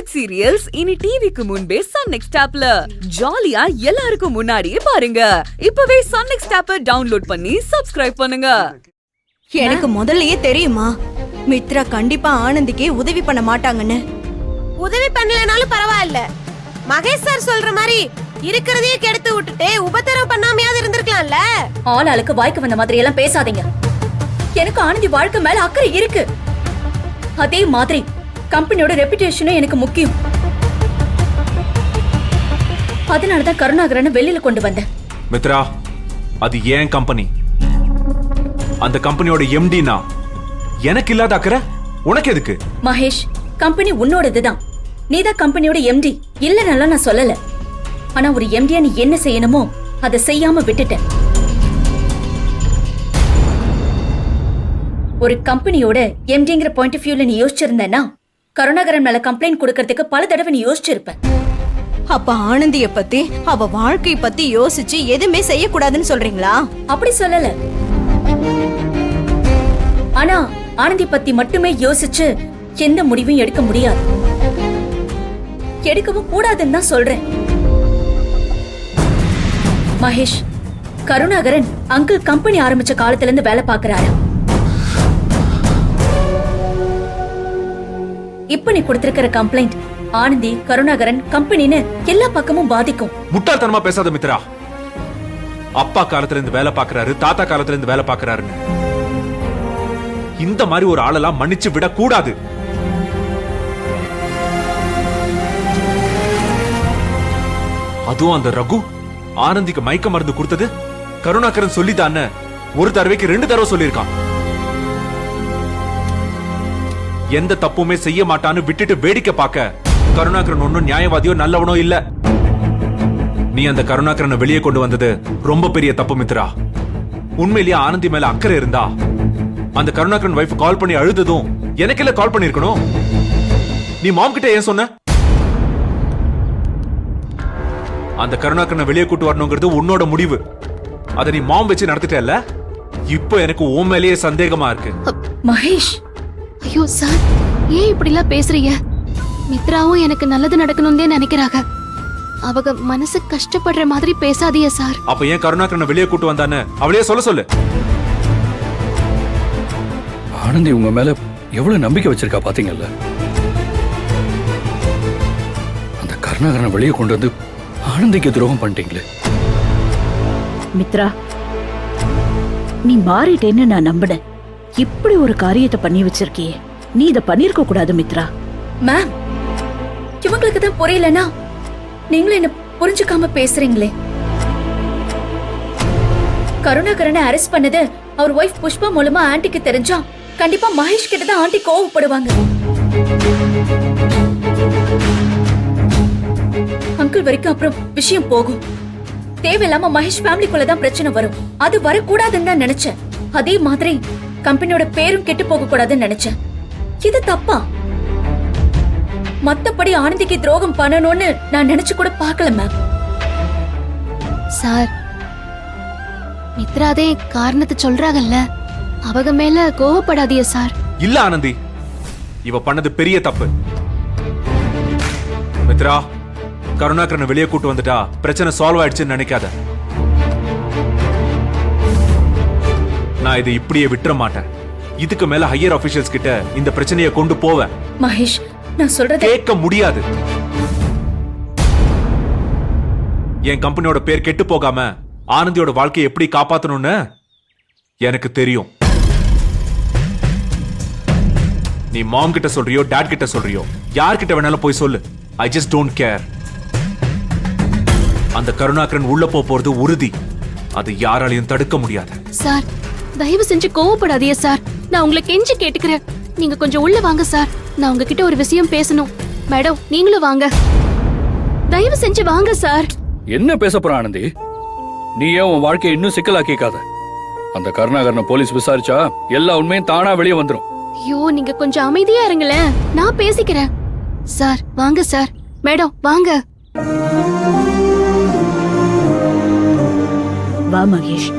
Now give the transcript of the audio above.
Web serials இனி டிவிக்கு முன்பே சன் நெக்ஸ்ட் ஆப்ல ஜாலியா எல்லாருக்கும் முன்னாடியே பாருங்க. இப்பவே சன் நெக்ஸ்ட் ஆப்பை டவுன்லோட் பண்ணி சப்ஸ்கிரைப் பண்ணுங்க. எனக்கு முதல்லயே தெரியுமா மித்ரா கண்டிப்பா ஆனந்திக்கு உதவி பண்ண மாட்டாங்கன்னு. உதவி பண்ணலனாலும் பரவாயில்ல, மகேஷ் சார் சொல்ற மாதிரி இருக்கிறதையே கெடுத்து விட்டுட்டு உபத்திரம் பண்ணாமையாவது இருந்திருக்கலாம்ல. ஆளாளுக்கு வாய்க்கு வந்த மாதிரி எல்லாம் பேசாதீங்க. எனக்கு ஆனந்தி வாழ்க்கை மேல அக்கறை இருக்கு. அதே மாதிரி கம்பெனியோட ரெputation எனக்கு முக்கியம். அதனாலதான் கருணாகரனை வெளியில கொண்டு வந்தேன். மித்ரா, அது ஏன் கம்பெனி. அந்த கம்பெனியோட எம்டினா எனக்கு இல்லாத அக்கறை உனக்கு எதுக்கு? மகேஷ், கம்பெனி உன்னோடதுதான். நீதான் கம்பெனியோட எம்டி இல்லனால நான் சொல்லல. ஆனா ஒரு எம்டியா நீ என்ன செய்யணுமோ அதை செய்யாம விட்டுட்டேன். ஒரு கம்பெனியோட எம்டிங்கிற பாயிண்ட் ஆஃப் வியூல நீ யோசிச்சிருந்தேன்னா கருணாகரன் மேல கம்ப்ளைண்ட் கொடுக்கறதுக்கு பல தடவை நீ யோசிச்சிருப்ப. அப்ப ஆனந்திய பத்தி அவ வாழ்க்கை பத்தி யோசிச்சு எதுவுமே செய்யக்கூடாதுன்னு சொல்றீங்களா? அப்படி சொல்லல. ஆனா ஆனந்தி பத்தி மட்டுமே யோசிச்சு எந்த முடிவையும் எடுக்க முடியாது, எடுக்கவும் கூடாதுன்னு தான் சொல்றேன். மகேஷ், கருணாகரன் அங்கிள் கம்பெனி ஆரம்பிச்ச காலத்துல இருந்து வேலை பாக்குறாரு. இப்ப நீ கொடுத்திருக்கிற கம்ப்ளைண்ட் ஆனந்தி, கருணாகரன், கம்பெனின்னு எல்லா பக்கமும் பாதிக்கும். முட்டாள்தனமா பேசாத மித்ரா. அப்பா காலத்துல இருந்து வேலை பாக்குறாரு, தாத்தா காலத்துல இருந்து வேலை பாக்குறாருன்னு இந்த மாதிரி ஒரு ஆளெல்லாம் மன்னிச்சு விட கூடாது. அதுவும் அந்த ரகு ஆனந்திக்கு மயக்க மருந்து கொடுத்தது கருணாகரன் சொல்லிதான்னு ஒரு தடவைக்கு 2 தடவை சொல்லியிருக்கான். எந்த தப்புமே செய்ய மாட்டான்னு விட்டுட்டு வேடிக்கை பார்க்க கருணாகரன் ஒன்னும் நியாயவாதியோ நல்லவனோ இல்ல. நீ அந்த கருணாகரனை வெளியே கொண்டு வந்தது ரொம்ப பெரிய தப்பு மித்ரா. உண்மையிலேயே ஆனந்தி மேல அக்கறை இருந்தா அந்த கருணாகரன் வைஃப் கால் பண்ணி அழுததும் எனக்கு இல்ல கால் பண்ணிருக்கணும். நீ மாம் கிட்ட ஏன் சொன்ன? அந்த கருணாகரனை வெளியே கூட்டு வரணுங்கிறது உன்னோட முடிவு. அதை நீ மாம் வச்சு நடத்திட்டல. இப்போ எனக்கு உன் மேலேயே சந்தேகமா இருக்கு. மகேஷ், ஐயோ சார், ஏன் இப்படி எல்லாம் பேசுறீங்க? மித்ராவும் எனக்கு நல்லது நடக்கணும்னே நினைக்கிறாங்க. அவங்க மனசு கஷ்டப்படுற மாதிரி பேசாதீங்க சார். அப்ப ஏன் கருணாகரனை வெளியே கூட்டு வந்தான்னு அவளையே சொல்ல சொல்லு. ஆனந்தி உங்க மேல எவ்வளவு நம்பிக்கை வச்சிருக்கா பாத்தீங்கல்ல. அந்த கருணாகரனை வெளியே கொண்டு வந்து ஆனந்திக்கு துரோகம் பண்ணிட்டீங்களே. மித்ரா, நீ மாறிட்டேன்னு நான் நம்பினேன். இப்படி ஒரு காரியத்தை பண்ணி வச்சிருக்கியே, நீ இத பண்ணிருக்க கூடாது மித்ரா. மேம், இவங்களுக்கு தான் புரியலனா நீங்களும் என்ன புரிஞ்சுக்காம பேசுறீங்களே. கருணாகரனை அரெஸ்ட் பண்ணது அவர் ஒய்ஃப் புஷ்பா மூலமா ஆன்ட்டிக்கு தெரிஞ்சா கண்டிப்பா மகேஷ் கிட்ட தான் ஆன்ட்டி கோவப்படுவாங்க. அங்கிள் வரைக்கும் அப்புறம் விஷயம் போகும். தேவையில்லாம மகேஷ் ஃபேமிலிக்குள்ள தான் பிரச்சனை வரும். அது வரக்கூடாதுன்னு தான் நினைச்சேன். அதே மாதிரி கம்பெனியோட பேரும் கெட்டு போக கூடாதுன்னு நினைச்சேன். இது தப்பா? மத்தபடி ஆனந்திக்கு துரோகம் பண்ணணும்னு நான் நினைச்சு கூட பார்க்கல மேம். சார், மித்ராதே காரணத்தை சொல்றாங்கல்ல, அவங்க மேல கோவப்படாதீங்க சார். இல்ல ஆனந்தி, இவ பண்ணது பெரிய தப்பு. மித்ரா, கருணாகரனை வெளியே கூட்டு வந்துட்டா பிரச்சனை சால்வ் ஆயிடுச்சுன்னு நினைக்காத. நான் இதை இப்படியே விட்டுற மாட்டேன். இதுக்கு மேல ஹையர் ஆபீஷியல்ஸ் கிட்ட இந்த பிரச்சனையை கொண்டு போவேன். மகேஷ், நான் சொல்றத கேட்க முடியாது. என் கம்பெனியோட பேர் கெட்டு போகாம ஆனந்தியோட வாழ்க்கையை எப்படி காப்பாத்தணும்னு எனக்கு தெரியும். நீ மாம் கிட்ட சொல்றியோ டாட் கிட்ட சொல்றியோ யார்கிட்ட வேணாலும் போய் சொல்லு. I just don't care. அந்த கருணாகரன் உள்ள போறது உறுதி. அது யாராலையும் தடுக்க முடியாது. சார், தயவு செஞ்சு கோவப்படாதீங்க சார். நான் உங்களை கெஞ்சி கேட்டுக்கிறேன். நீங்க கொஞ்சம் உள்ள வாங்க சார். நான் உங்ககிட்ட ஒரு விஷயம் பேசணும். மேடம், நீங்களும் வாங்க. தயவு செஞ்சு வாங்க சார். என்ன பேச போற ஆனந்தி? நீ ஏன் உன் வாழ்க்கையை இன்னும் சிக்கலாக்கிக்காத. அந்த கருணாகரனை போலீஸ் விசாரிச்சா எல்லா உண்மையும் தானா வெளியே வந்துரும். ஐயோ, நீங்க கொஞ்சம் அமைதியா இருங்களேன், நான் பேசிக்கிறேன். சார் வாங்க சார். மேடம் வாங்க. வா மகேஷ்.